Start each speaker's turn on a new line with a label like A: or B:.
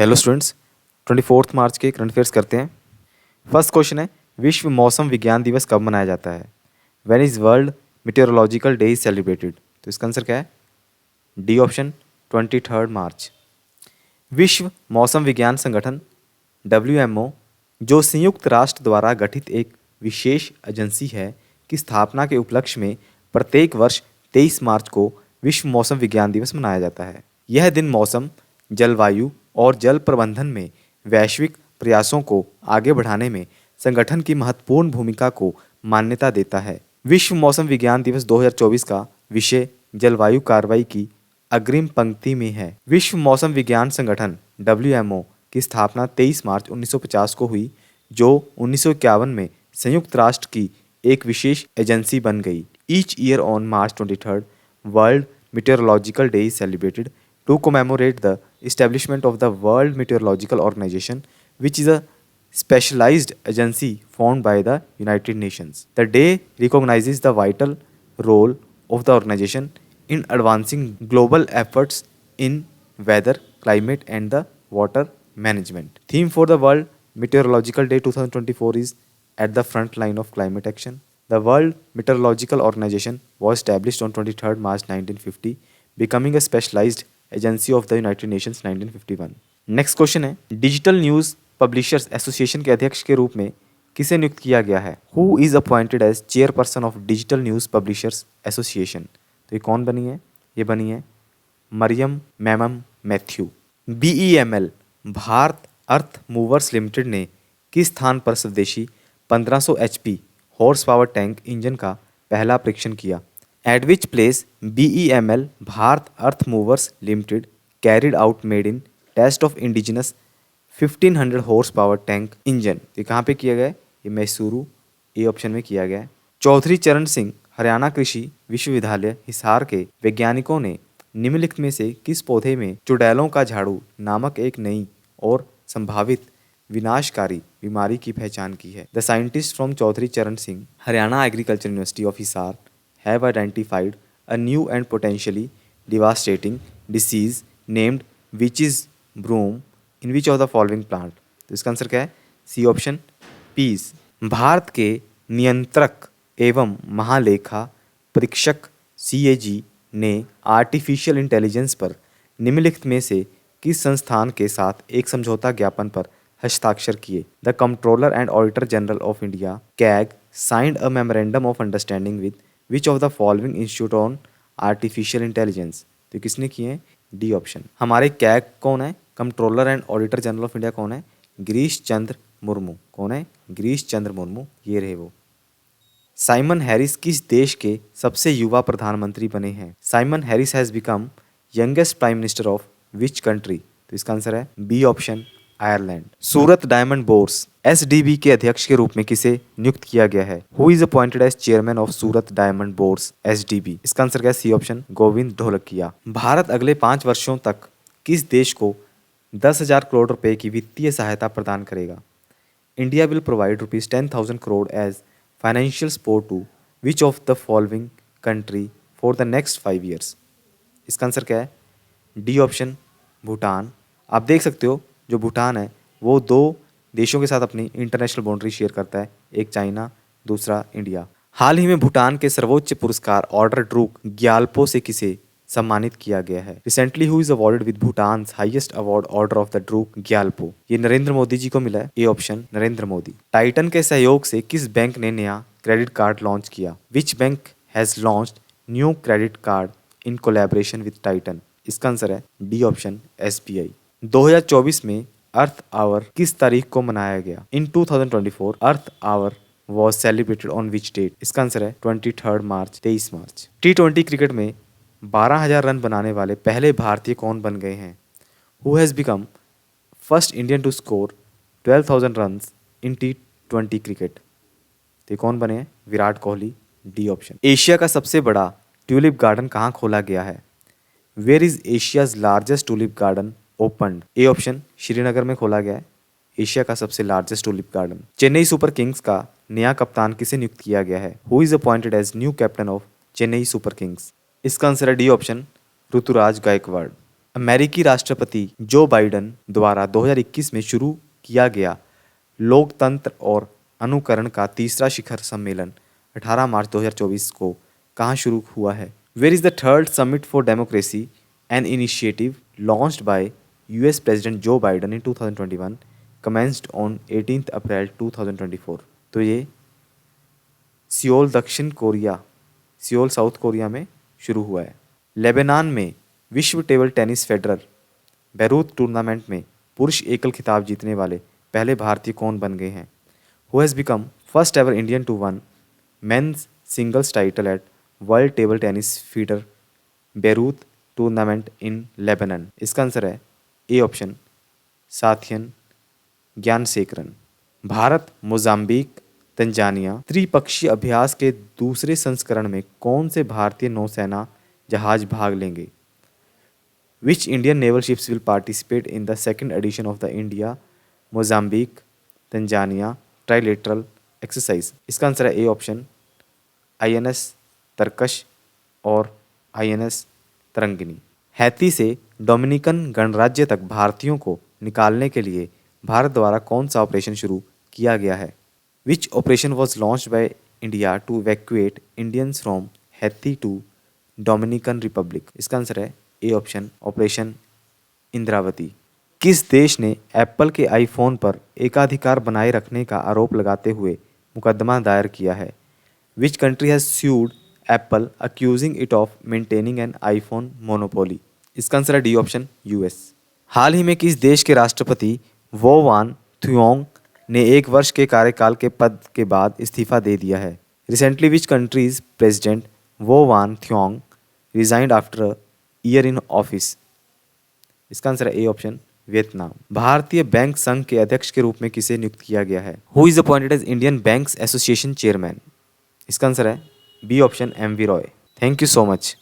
A: Hello students, 24 मार्च के current affairs करते हैं। फर्स्ट क्वेश्चन है, विश्व मौसम विज्ञान दिवस कब मनाया जाता है? When is world meteorological day is celebrated? तो इसका आंसर क्या है? डी ऑप्शन 23 मार्च। विश्व मौसम विज्ञान संगठन WMO, जो संयुक्त राष्ट्र द्वारा गठित एक विशेष एजेंसी है, की स्थापना के उपलक्ष्य में प्रत्येक वर्ष 23 मार्च को विश्व मौसम विज्ञान दिवस मनाया जाता है। यह दिन मौसम, जलवायु और जल प्रबंधन में वैश्विक प्रयासों को आगे बढ़ाने में संगठन की महत्वपूर्ण भूमिका को मान्यता देता है। विश्व मौसम विज्ञान दिवस 2024 का विषय जलवायु कार्रवाई की अग्रिम पंक्ति में है। विश्व मौसम विज्ञान संगठन WMO की स्थापना 23 मार्च 1950 को हुई, जो 1951 में संयुक्त राष्ट्र की एक विशेष एजेंसी बन गई। Each year on March 23, world meteorological day is celebrated to commemorate the establishment of the World Meteorological Organization, which is a specialized agency formed by the United Nations. The day recognizes the vital role of the organization in advancing global efforts in weather, climate, and the water management. Theme for the World Meteorological Day 2024 is At the Front Line of Climate Action. The World Meteorological Organization was established on 23 March 1950, becoming a specialized agency of the United Nations 1951। Next question है, digital news publishers association के अध्यक्ष के रूप में किसे नियुक्त किया गया है? Who is appointed as chairperson of digital news publishers association? तो ये कौन बनी है? ये बनी है Mariam Mammen Mathew. BEML Bharat earth movers limited ने किस स्थान पर स्वदेशी 1500 HP horse power tank engine का पहला परीक्षण किया? At which place BEML Bharat Earth Movers Limited carried out maiden test of indigenous 1500 horsepower tank engine? ये कहाँ पे किया गया है? ये मैसूरू ए ऑप्शन में किया गया है। चौधरी चरण सिंह हरियाणा कृषि विश्वविद्यालय हिसार के वैज्ञानिकों ने निम्नलिखित में से किस पौधे में चुड़ैलों का झाड़ू नामक एक नई और संभावित विनाशकारी बीमारी की पहचान की है? द साइंटिस्ट फ्रॉम चौधरी चरण Singh Haryana agriculture university of Hisar have identified a new and potentially devastating disease named witch's broom in which of the following plant? तो इसका आंसर क्या है? C option piece. भारत के नियंत्रक एवं महालेखा परीक्षक CAG ने आर्टिफिशियल इंटेलिजेंस पर निम्नलिखित में से किस संस्थान के साथ एक समझौता ज्ञापन पर हस्ताक्षर किए? The controller and auditor general of India CAG signed a memorandum of understanding with which of the following institute on artificial intelligence? तो किसने किए हैं? D option. हमारे कैग कौन है? Controller and auditor general of India कौन है? गिरीश चंद्र मुर्मू। कौन है? गिरीश चंद्र मुर्मू, ये रहे वो। साइमन हैरिस किस देश के सबसे युवा प्रधानमंत्री बने हैं? Simon Harris has become youngest prime minister of which country? तो इसका आंसर है बी ऑप्शन, आयरलैंड। सूरत डायमंड बोर्स SDB के अध्यक्ष के रूप में किसे नियुक्त किया गया है? Who is appointed as chairman of Surat diamond bourse SDB? इसका आंसर क्या है? C option, Govind Dholakia. भारत अगले 5 वर्षों तक किस देश को 10,000 करोड़ रुपए की वित्तीय सहायता प्रदान करेगा? India will provide ₹10,000 crore as financial support to which of the following country for the next 5 years? इसका आंसर क्या है? D option, Bhutan. आप देख सकते हो जो भूटान है वो 2 देशों के साथ अपनी इंटरनेशनल बाउंड्री शेयर करता है, एक चाइना, दूसरा इंडिया। हाल ही में भूटान के सर्वोच्च पुरस्कार ऑर्डर ड्रूक ग्याल्पो से किसे सम्मानित किया गया है? Recently who is awarded with Bhutan highest award order of the Druk Gyalpo? ये नरेंद्र मोदी जी को मिला है, A option, Narendra Modi. Titan के सहयोग से किस बैंक ने नया क्रेडिट कार्ड लॉन्च किया? Which bank has launched new credit card in collaboration with Titan? इसका आंसर है डी ऑप्शन, SBI। 2024 में अर्थ आवर किस तारीख को मनाया गया? In 2024 Earth Hour was celebrated on which date? इसका आंसर है 23 मार्च, 23 मार्च। T20 क्रिकेट में 12,000 रन बनाने वाले पहले भारतीय कौन बन गए हैं? Who has become first Indian to score 12,000 run in T20 cricket? तो कौन बने हैं? Virat Kohli, D option. Asia का सबसे बड़ा ट्यूलिप गार्डन कहाँ खोला गया है? Where is Asia's largest tulip garden opened? A option, Srinagar में खोला गया है एशिया का सबसे largest tulip garden. Chennai super kings का नया कप्तान किसे नियुक्त किया गया है? Who is appointed as new captain of Chennai super Kings? इसका आंसर है डी ऑप्शन, ऋतुराज गायकवाड़। अमेरिकी राष्ट्रपति जो बाइडन द्वारा 2021 में शुरू किया गया लोकतंत्र और अनुकरण का तीसरा शिखर सम्मेलन 18 मार्च 2024 को कहाँ शुरू हुआ है? Where is the third summit for democracy an initiative launched by US president Joe Biden in 2021 commenced on 18 April 2024। तो ये सियोल सियोल साउथ कोरिया में शुरू हुआ है। लेबनान में विश्व table tennis Federer Beirut tournament में पुरुष एकल खिताब जीतने वाले पहले भारतीय कौन बन गए हैं? Who has become first ever Indian to won men's singles title at world table tennis feeder Beirut tournament in Lebanon? इसका आंसर है ए ऑप्शन साथियन ज्ञानशेखरन। भारत मोजाम्बिक तंजानिया त्रिपक्षीय अभ्यास के दूसरे संस्करण में कौन से भारतीय नौसेना जहाज भाग लेंगे? Which Indian naval ships will participate in the second edition of the India Mozambique Tanzania trilateral exercise? इसका आंसर है ए ऑप्शन INS तरकश और INS तरंगिनी। हैती से डोमिनिकन गणराज्य तक भारतीयों को निकालने के लिए भारत द्वारा कौन सा ऑपरेशन शुरू किया गया है? Which operation was launched by India to evacuate Indians from Haiti to Dominican Republic? इसका आंसर है ए ऑप्शन ऑपरेशन इंद्रावती। किस देश ने एप्पल के आईफोन पर एकाधिकार बनाए रखने का आरोप लगाते हुए मुकदमा दायर किया है? Which country has sued Apple accusing it of maintaining an iPhone monopoly? इसका आंसर है डी ऑप्शन यूएस। हाल ही में किस देश के राष्ट्रपति वो वान थुओंग ने 1 वर्ष के कार्यकाल के पद के बाद इस्तीफा दे दिया है? Recently which countries president Vo Van Thuong resigned after year in office? इसका आंसर है ए ऑप्शन वियतनाम। भारतीय बैंक संघ के अध्यक्ष के रूप में किसे नियुक्त किया गया है? Who is appointed as Indian banks association chairman? इसका आंसर है B option M V Roy. Thank you so much.